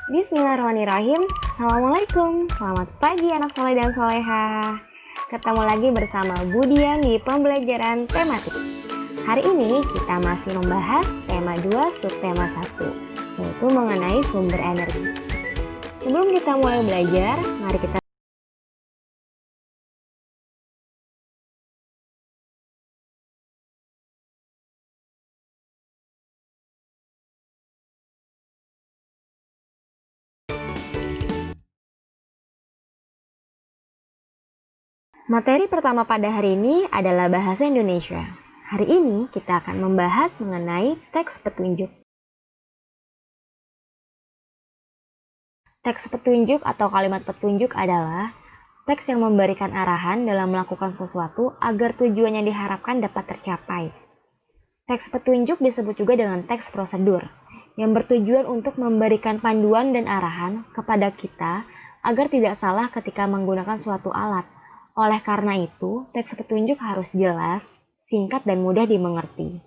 Bismillahirrahmanirrahim. Assalamualaikum. Selamat pagi anak soleh dan soleha. Ketemu lagi bersama Budian di pembelajaran tematik. Hari ini kita masih membahas tema 2 subtema 1, yaitu mengenai sumber energi. Sebelum kita mulai belajar, mari kita materi pertama pada hari ini adalah bahasa Indonesia. Hari ini kita akan membahas mengenai teks petunjuk. Teks petunjuk atau kalimat petunjuk adalah teks yang memberikan arahan dalam melakukan sesuatu agar tujuan yang diharapkan dapat tercapai. Teks petunjuk disebut juga dengan teks prosedur, yang bertujuan untuk memberikan panduan dan arahan kepada kita agar tidak salah ketika menggunakan suatu alat. Oleh karena itu, teks petunjuk harus jelas, singkat, dan mudah dimengerti.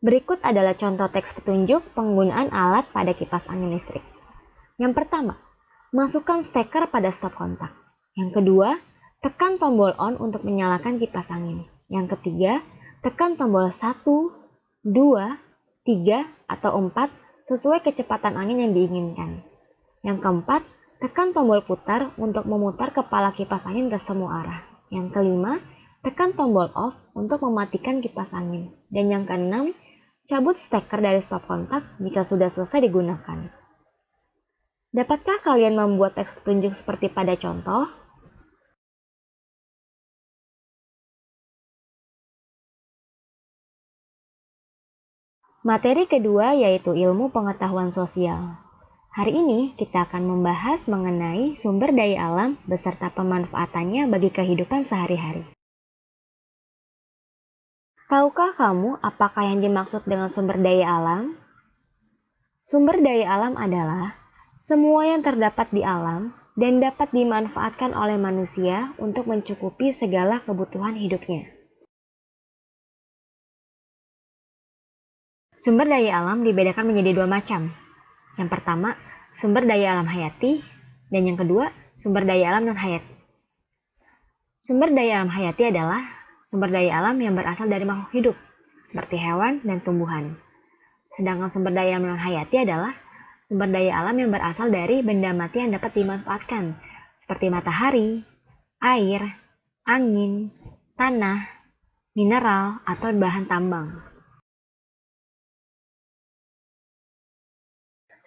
Berikut adalah contoh teks petunjuk penggunaan alat pada kipas angin listrik. Yang pertama, masukkan steker pada stop kontak. Yang kedua, tekan tombol on untuk menyalakan kipas angin. Yang ketiga, tekan tombol 1, 2, 3, atau 4 sesuai kecepatan angin yang diinginkan. Yang keempat, tekan tombol putar untuk memutar kepala kipas angin ke semua arah. Yang kelima, tekan tombol off untuk mematikan kipas angin. Dan yang keenam, cabut steker dari stop kontak jika sudah selesai digunakan. Dapatkah kalian membuat teks petunjuk seperti pada contoh? Materi kedua yaitu ilmu pengetahuan sosial. Hari ini kita akan membahas mengenai sumber daya alam beserta pemanfaatannya bagi kehidupan sehari-hari. Tahukah kamu apakah yang dimaksud dengan sumber daya alam? Sumber daya alam adalah semua yang terdapat di alam dan dapat dimanfaatkan oleh manusia untuk mencukupi segala kebutuhan hidupnya. Sumber daya alam dibedakan menjadi 2 macam. Yang pertama, sumber daya alam hayati, dan yang kedua, sumber daya alam non-hayati. Sumber daya alam hayati adalah sumber daya alam yang berasal dari makhluk hidup, seperti hewan dan tumbuhan. Sedangkan sumber daya alam non-hayati adalah sumber daya alam yang berasal dari benda mati yang dapat dimanfaatkan, seperti matahari, air, angin, tanah, mineral, atau bahan tambang.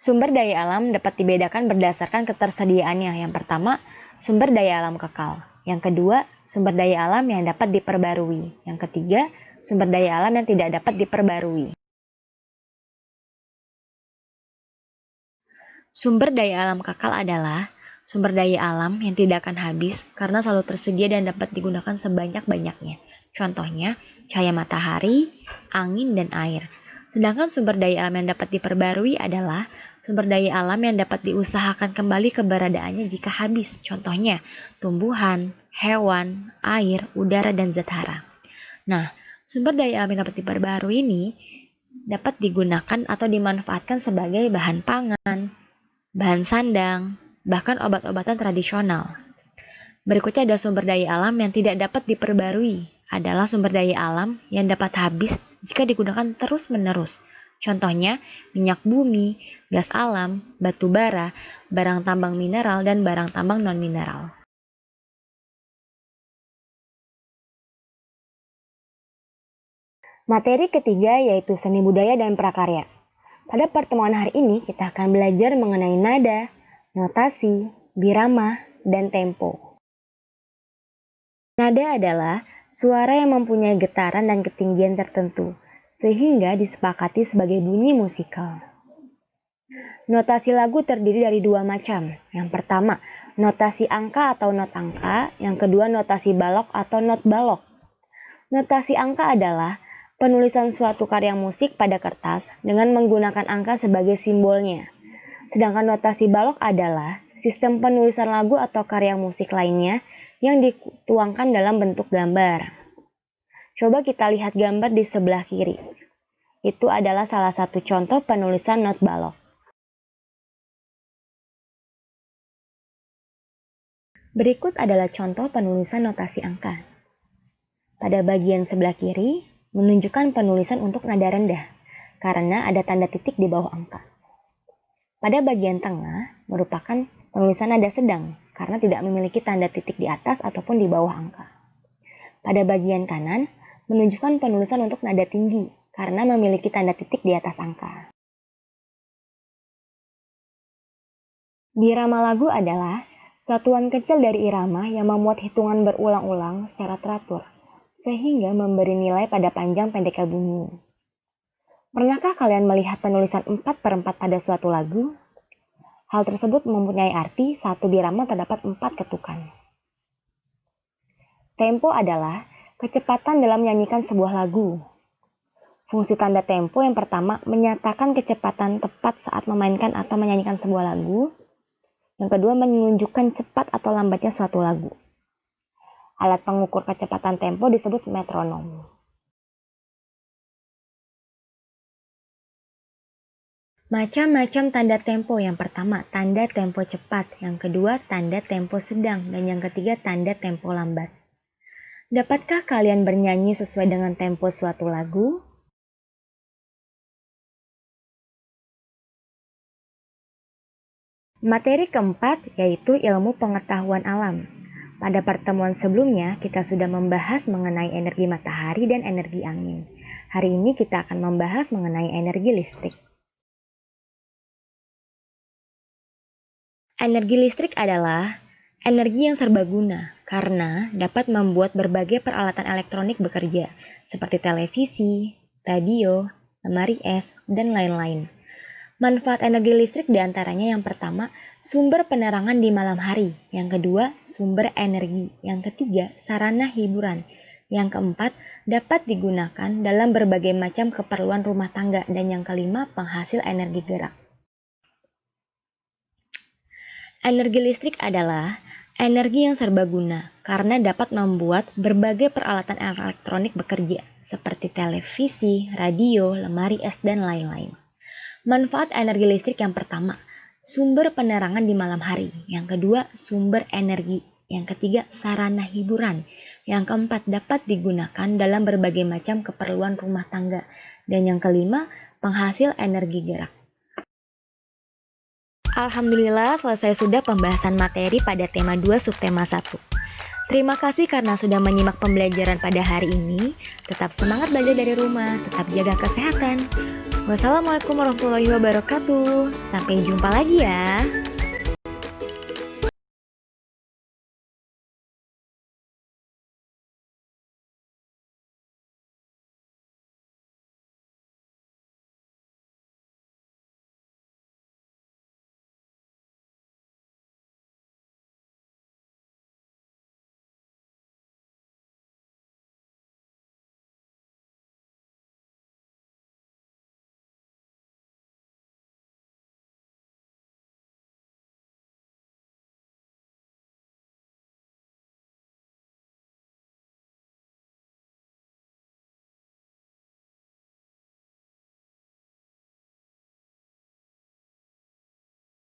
Sumber daya alam dapat dibedakan berdasarkan ketersediaannya. Yang pertama, sumber daya alam kekal. Yang kedua, sumber daya alam yang dapat diperbarui. Yang ketiga, sumber daya alam yang tidak dapat diperbarui. Sumber daya alam kekal adalah sumber daya alam yang tidak akan habis karena selalu tersedia dan dapat digunakan sebanyak-banyaknya. Contohnya, cahaya matahari, angin, dan air. Sedangkan sumber daya alam yang dapat diperbarui adalah sumber daya alam yang dapat diusahakan kembali keberadaannya jika habis. Contohnya, tumbuhan, hewan, air, udara, dan zat hara. Nah, sumber daya alam yang dapat diperbarui ini dapat digunakan atau dimanfaatkan sebagai bahan pangan, bahan sandang, bahkan obat-obatan tradisional. Berikutnya ada sumber daya alam yang tidak dapat diperbarui, adalah sumber daya alam yang dapat habis jika digunakan terus-menerus. Contohnya, minyak bumi, gas alam, batu bara, barang tambang mineral, dan barang tambang non-mineral. Materi ketiga yaitu seni budaya dan prakarya. Pada pertemuan hari ini kita akan belajar mengenai nada, notasi, birama, dan tempo. Nada adalah suara yang mempunyai getaran dan ketinggian tertentu, sehingga disepakati sebagai bunyi musikal. Notasi lagu terdiri dari 2 macam. Yang pertama, notasi angka atau not angka. Yang kedua, notasi balok atau not balok. Notasi angka adalah penulisan suatu karya musik pada kertas dengan menggunakan angka sebagai simbolnya. Sedangkan notasi balok adalah sistem penulisan lagu atau karya musik lainnya yang dituangkan dalam bentuk gambar. Coba kita lihat gambar di sebelah kiri. Itu adalah salah satu contoh penulisan not balok. Berikut adalah contoh penulisan notasi angka. Pada bagian sebelah kiri, menunjukkan penulisan untuk nada rendah, karena ada tanda titik di bawah angka. Pada bagian tengah, merupakan penulisan nada sedang, karena tidak memiliki tanda titik di atas ataupun di bawah angka. Pada bagian kanan, menunjukkan penulisan untuk nada tinggi, karena memiliki tanda titik di atas angka. Birama lagu adalah satuan kecil dari irama yang memuat hitungan berulang-ulang secara teratur, sehingga memberi nilai pada panjang pendeknya bunyi. Pernahkah kalian melihat penulisan 4/4 pada suatu lagu? Hal tersebut mempunyai arti satu birama terdapat 4 ketukan. Tempo adalah kecepatan dalam menyanyikan sebuah lagu. Fungsi tanda tempo yang pertama menyatakan kecepatan tepat saat memainkan atau menyanyikan sebuah lagu. Yang kedua menunjukkan cepat atau lambatnya suatu lagu. Alat pengukur kecepatan tempo disebut metronom. Macam-macam tanda tempo. Yang pertama, tanda tempo cepat. Yang kedua, tanda tempo sedang. Dan yang ketiga, tanda tempo lambat. Dapatkah kalian bernyanyi sesuai dengan tempo suatu lagu? Materi keempat yaitu ilmu pengetahuan alam. Pada pertemuan sebelumnya, kita sudah membahas mengenai energi matahari dan energi angin. Hari ini kita akan membahas mengenai energi listrik. Energi listrik adalah energi yang serbaguna karena dapat membuat berbagai peralatan elektronik bekerja, seperti televisi, radio, lemari es, dan lain-lain. Manfaat energi listrik diantaranya yang pertama, sumber penerangan di malam hari. Yang kedua, sumber energi. Yang ketiga, sarana hiburan. Yang keempat, dapat digunakan dalam berbagai macam keperluan rumah tangga. Dan yang kelima, penghasil energi gerak. Energi listrik adalah energi yang serbaguna karena dapat membuat berbagai peralatan elektronik bekerja, seperti televisi, radio, lemari es, dan lain-lain. Manfaat energi listrik yang pertama, sumber penerangan di malam hari. Yang kedua, sumber energi. Yang ketiga, sarana hiburan. Yang keempat, dapat digunakan dalam berbagai macam keperluan rumah tangga. Dan yang kelima, penghasil energi gerak. Alhamdulillah selesai sudah pembahasan materi pada tema 2 subtema 1. Terima kasih karena sudah menyimak pembelajaran pada hari ini. Tetap semangat belajar dari rumah, tetap jaga kesehatan. Wassalamualaikum warahmatullahi wabarakatuh. Sampai jumpa lagi ya.